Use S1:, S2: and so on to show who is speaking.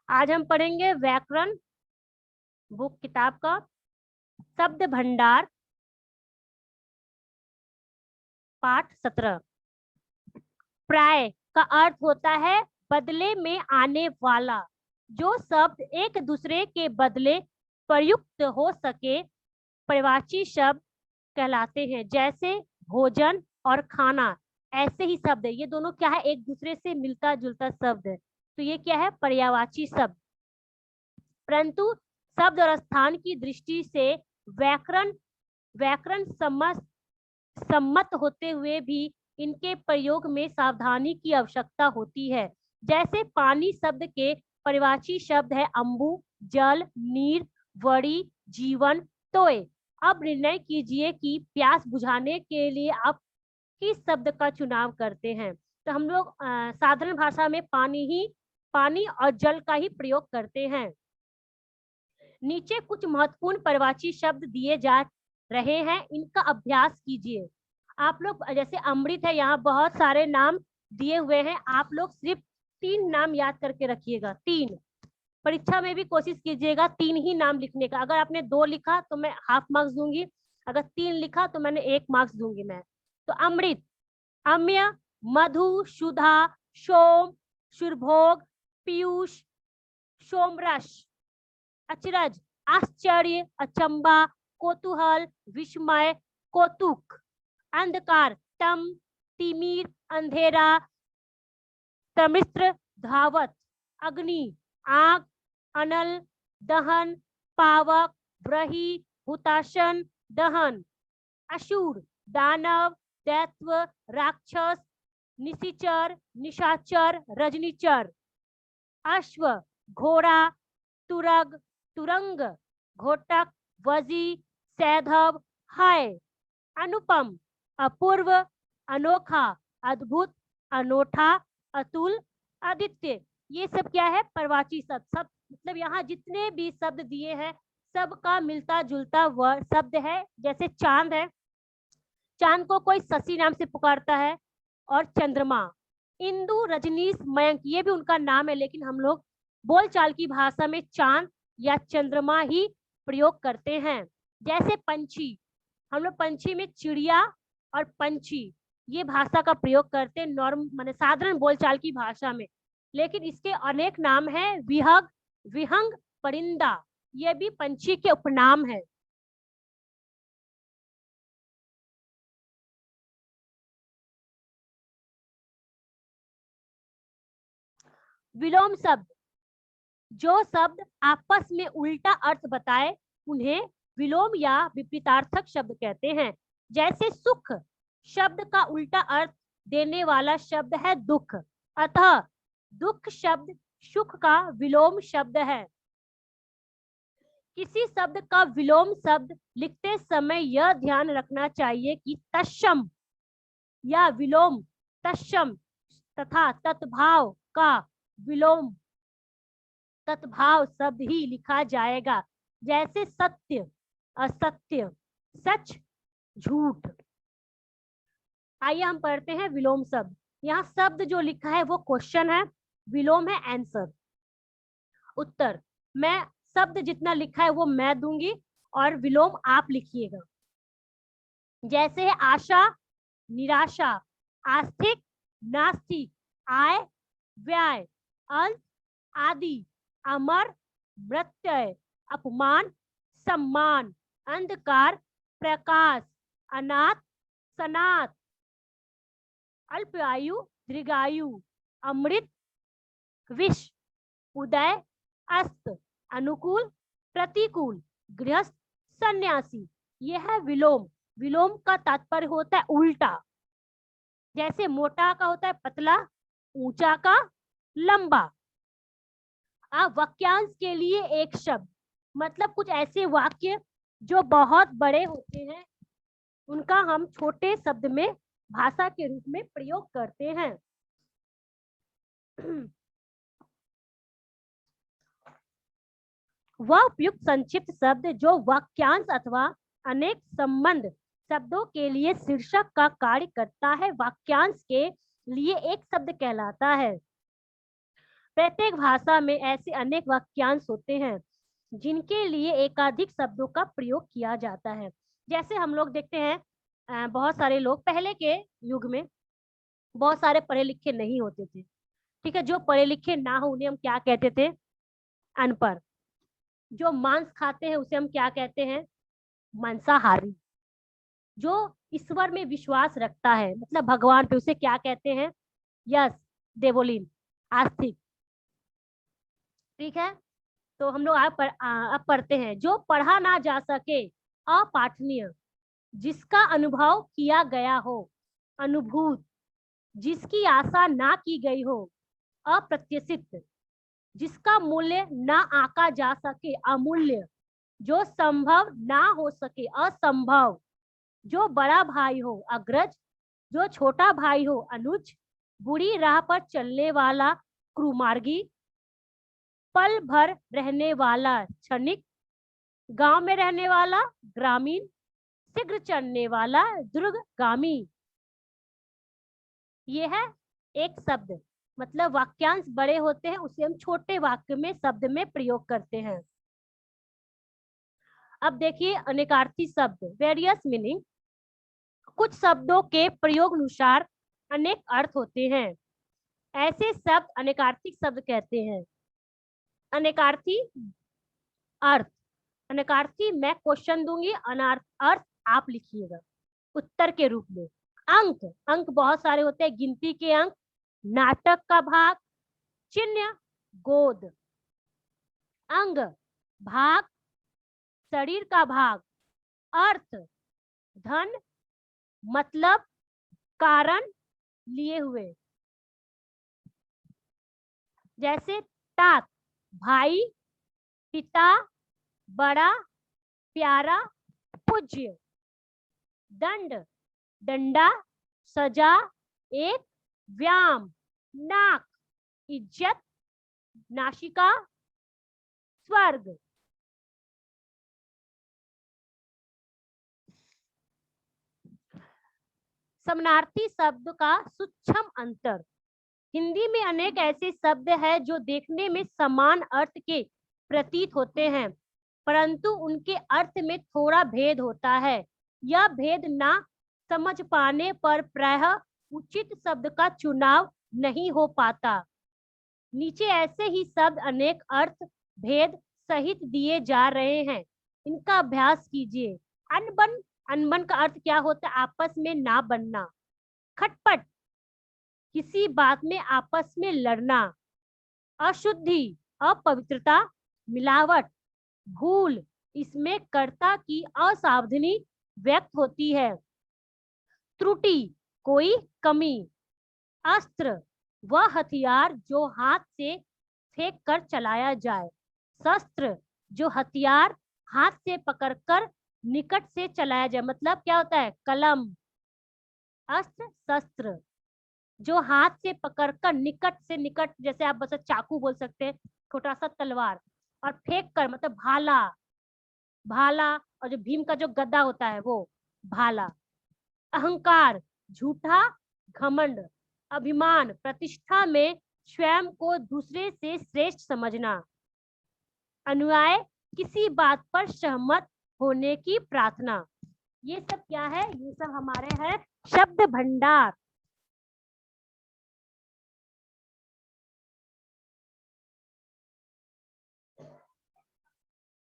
S1: आज हम पढ़ेंगे व्याकरण बुक किताब का शब्द भंडार पाठ 17। प्राय का अर्थ होता है बदले में आने वाला। जो शब्द एक दूसरे के बदले प्रयुक्त हो सके पर्यायवाची शब्द कहलाते हैं। जैसे भोजन और खाना ऐसे ही शब्द है, ये दोनों क्या है, एक दूसरे से मिलता जुलता शब्द है, तो ये क्या है, पर्यायवाची शब्द। परंतु शब्द और स्थान की दृष्टि से व्याकरण व्याकरण सम्मत होते हुए भी इनके प्रयोग में सावधानी की आवश्यकता होती है। जैसे पानी शब्द के पर्यायवाची शब्द है अम्बु, जल, नीर, वड़ी, जीवन, तोय। अब निर्णय कीजिए कि प्यास बुझाने के लिए आप किस शब्द का चुनाव करते हैं। तो हम लोग साधारण भाषा में पानी और जल का ही प्रयोग करते हैं। नीचे कुछ महत्वपूर्ण पर्यायवाची शब्द दिए जा रहे हैं, इनका अभ्यास कीजिए। आप लोग जैसे अमृत है, यहाँ बहुत सारे नाम दिए हुए हैं, आप लोग सिर्फ 3 नाम याद करके रखिएगा। 3 परीक्षा में भी कोशिश कीजिएगा 3 ही नाम लिखने का। अगर आपने 2 लिखा तो मैं हाफ मार्क्स दूंगी, अगर 3 लिखा तो मैंने 1 मार्क्स दूंगी मैं। तो अमृत, अम्य, मधु, सुधा, सोम, सुरभोग, पीयूष, सोमरस। अचरज, आश्चर्य, अचंबा, कौतूहल, विस्मय, कौतुक। अंधकार, तम, तिमिर, अंधेरा, तमिस्र, धावत। अग्नि, आग, अनल, दहन, पावक, ब्रही, हुताशन, दहन। असुर, दानव, दैत्व, राक्षस, निशिचर, निशाचर, रजनीचर। अश्व, घोड़ा, तुरग, तुरंग, घोटक, वजी, सैधव, हाय। अनुपम, अपूर्व, अनोखा, अद्भुत, अनोठा, अतुल, आदित्य। ये सब क्या है, पर्यायवाची शब्द। सब मतलब यहाँ जितने भी शब्द दिए हैं सबका मिलता जुलता शब्द है। जैसे चांद है, चांद को कोई शशि नाम से पुकारता है, और चंद्रमा। इंदु, रजनीश, मयंक, ये भी उनका नाम है, लेकिन हम लोग बोलचाल की भाषा में चांद या चंद्रमा ही प्रयोग करते हैं। जैसे पंछी, हम लोग पंछी में चिड़िया और पंछी ये भाषा का प्रयोग करते हैं नॉर्म माने साधारण बोलचाल की भाषा में। लेकिन इसके अनेक नाम है, विहग, विहंग, परिंदा, ये भी पंछी के उपनाम है। विलोम शब्द, जो शब्द आपस में उल्टा अर्थ बताए उन्हें विलोम या विपरीतार्थक शब्द कहते हैं। जैसे सुख शब्द का उल्टा अर्थ देने वाला शब्द है दुख, अतः दुख शब्द सुख का विलोम शब्द है। किसी शब्द का विलोम शब्द लिखते समय यह ध्यान रखना चाहिए कि तत्सम या विलोम तत्सम तथा तत्भाव का विलोम तत्भाव शब्द ही लिखा जाएगा। जैसे सत्य, असत्य, सच, झूठ। आइए हम पढ़ते हैं विलोम शब्द। यहाँ शब्द जो लिखा है वो क्वेश्चन है, विलोम है आंसर, उत्तर। मैं शब्द जितना लिखा है वो मैं दूंगी और विलोम आप लिखिएगा। जैसे है आशा, निराशा, आस्तिक, नास्तिक, आय, व्यय, अंत, आदि, अमर, मृत्यय, अपमान, सम्मान, अंधकार, प्रकाश, अनाथ, सनाथ, अल्पायु, दीर्घायु, अमृत, विष, उदय, अस्त, अनुकूल, प्रतिकूल, गृहस्थ, सन्यासी। यह है विलोम। विलोम का तात्पर्य होता है उल्टा। जैसे मोटा का होता है पतला, ऊंचा का लंबा। अब वाक्यांश के लिए एक शब्द, मतलब कुछ ऐसे वाक्य जो बहुत बड़े होते हैं उनका हम छोटे शब्द में भाषा के रूप में प्रयोग करते हैं। वह उपयुक्त संक्षिप्त शब्द जो वाक्यांश अथवा अनेक संबंध शब्दों के लिए शीर्षक का कार्य करता है वाक्यांश के लिए एक शब्द कहलाता है। प्रत्येक भाषा में ऐसे अनेक वाक्यांश होते हैं जिनके लिए एकाधिक शब्दों का प्रयोग किया जाता है। जैसे हम लोग देखते हैं बहुत सारे लोग पहले के युग में बहुत सारे पढ़े लिखे नहीं होते थे, ठीक है। जो पढ़े लिखे ना हो उन्हें हम क्या कहते थे? अनपढ़। जो मांस खाते हैं उसे हम क्या कहते हैं? मांसाहारी। जो ईश्वर में विश्वास रखता है मतलब भगवान पे, उसे क्या कहते हैं? यस, देवोलीन, आस्तिक, ठीक है। तो हम लोग अब पढ़ते हैं। जो पढ़ा ना जा सके, अपाठनीय, जिसका अनुभव किया गया हो, अनुभूत, जिसकी आशा ना की गई हो, अप्रत्याशित, जिसका मूल्य ना आंका जा सके, अमूल्य, जो संभव ना हो सके, असंभव, जो बड़ा भाई हो, अग्रज, जो छोटा भाई हो, अनुज, बुरी राह पर चलने वाला, कुमार्गी, पल भर रहने वाला, क्षणिक, गांव में रहने वाला, ग्रामीण, शीघ्र चलने वाला, द्रुतगामी। ये है एक शब्द। मतलब वाक्यांश बड़े होते हैं, उसे हम छोटे वाक्य में शब्द में प्रयोग करते हैं। अब देखिए अनेकार्थी शब्द, वेरियस मीनिंग। कुछ शब्दों के प्रयोग अनुसार अनेक अर्थ होते हैं, ऐसे शब्द अनेकार्थी शब्द कहते हैं। अनेकार्थी अर्थ, अनेकार्थी मैं क्वेश्चन दूंगी, अर्थ आप लिखिएगा उत्तर के रूप में। अंक, अंक बहुत सारे होते हैं, गिनती के अंक, नाटक का भाग, चिन्ह, गोद। अंग, भाग, शरीर का भाग। अर्थ, धन, मतलब, कारण, लिए हुए। जैसे तात, भाई, पिता, बड़ा, प्यारा, पूज्य। दंड, डंडा, सजा, एक, व्याम, नाक, इज्जत, नासिका, स्वर्ग। समानार्थी शब्द का सूक्ष्म अंतर। हिंदी में अनेक ऐसे शब्द हैं जो देखने में समान अर्थ के प्रतीत होते हैं, परंतु उनके अर्थ में थोड़ा भेद होता है। यह भेद ना समझ पाने पर प्रायः उचित शब्द का चुनाव नहीं हो पाता। नीचे ऐसे ही शब्द अनेक अर्थ भेद सहित दिए जा रहे हैं, इनका अभ्यास कीजिए। अनबन, अनबन का अर्थ क्या होता है? आपस में ना बनना। खटपट, किसी बात में आपस में लड़ना। अशुद्धि, अपवित्रता, मिलावट, भूल, इसमें कर्ता की असावधानी व्यक्त होती है। त्रुटि, कोई कमी। अस्त्र, वह हथियार जो हाथ से फेंक कर चलाया जाए। शस्त्र, जो हथियार हाथ से पकड़कर निकट से चलाया जाए, मतलब क्या होता है? कलम। अस्त्र, शस्त्र, जो हाथ से पकड़कर निकट से निकट, जैसे आप बस चाकू बोल सकते हैं, छोटा सा तलवार। और फेंक कर मतलब भाला, भाला। और जो भीम का जो गदा होता है वो भाला। अहंकार, झूठा घमंड। अभिमान, प्रतिष्ठा में स्वयं को दूसरे से श्रेष्ठ समझना। अनुयाय, किसी बात पर सहमत होने की प्रार्थना। ये सब क्या है? ये सब हमारे हैं शब्द भंडार।